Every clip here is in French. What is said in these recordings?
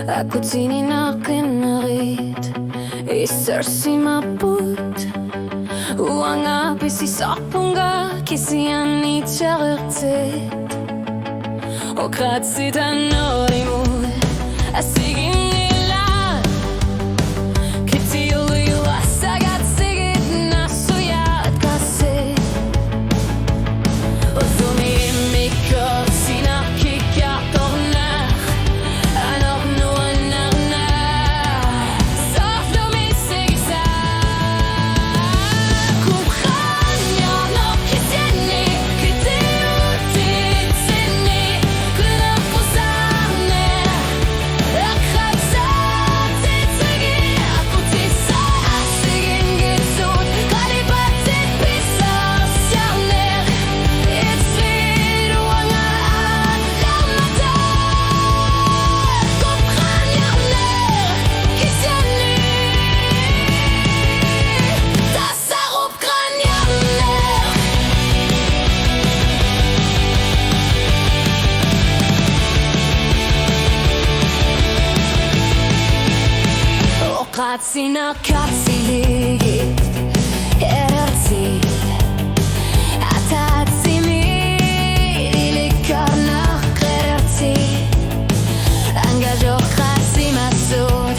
Ako tininakinnarit Isarsimaput Uangapisi sapunga Kisiani tjärertet Och kratsitan norimut Asigin ilan Kitiulu asagat sigit nasuyat kaset Och zumi mikor sina kikar tornar Anor nuanarna Sof lumi sigisa Kumkhanya no kisiani Kitiutit sini Kuna kusarne Akratsat titsigi Akutisa asigin gitsut Kalibatit pisar sjarner Itsvid uanga alarmata Kumkhanjarner Kisiani Tassar upp kranjarner Och kratsina katsiligit Erartid Atatzimir Ilikarna Krerartid Engageur kratsimasud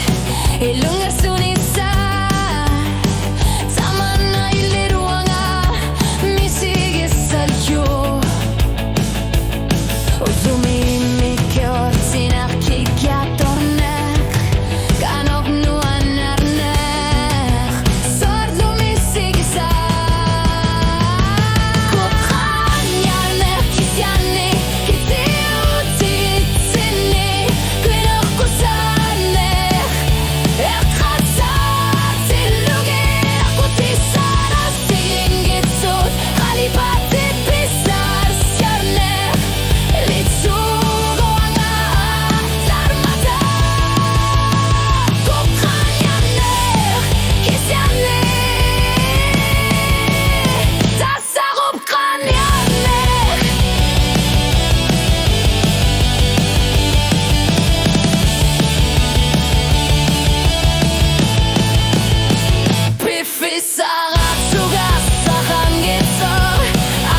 Ilungar sunisa Tamana iliruanga Misigisalyo Uzumi mikor sinar kikatorner Kanok nuanarner Sord lumi sigisa Kupranjarner kisiani Kitiutit sini Kvinor kusaner Erkratsat tillugir Kutisar asigin gitsut Kalibatit pisar sjarner Litsug uanga alarmata Kupranjarner kisiani Tassar upp kranjarner Piffisar atsugas Sarangitzor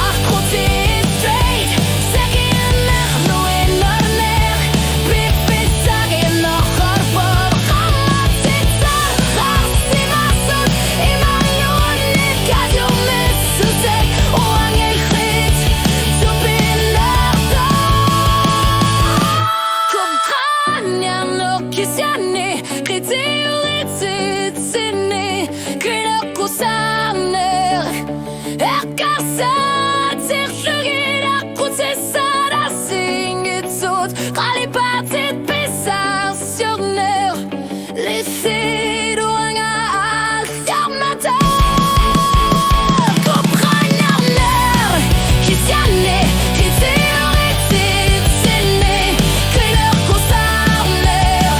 Achkutis straight Seginer nuinorner Piffisagin nochor Bob Chamatzitsar Rarsimasut Imanyunit Kadjumissutek Uangilchit Zupinerto Kumkhanjarner kisiani Kritiuritsit sini Kvinor kusaner Erkarsat Zirshugir Akutisar asigin gitsut Kalibatit pisar sjarner Lissid uanga alarmata Kupranjarner kisiani Kritiuritsit sini Kvinor kusaner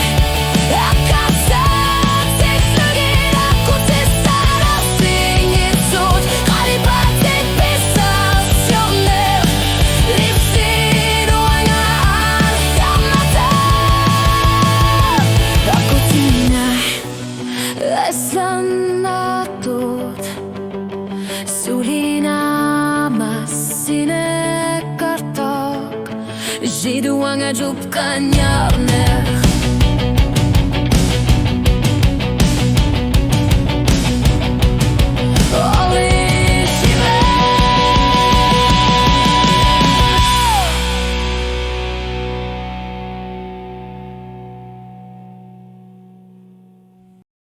Erkarsat Zirshugir Akutisar asigin gitsut Kalibatit pisar sjarner Lissid uanga alarmata Akutina Eslanatut Sulina Massine kartak Jiduanga jupkanjarner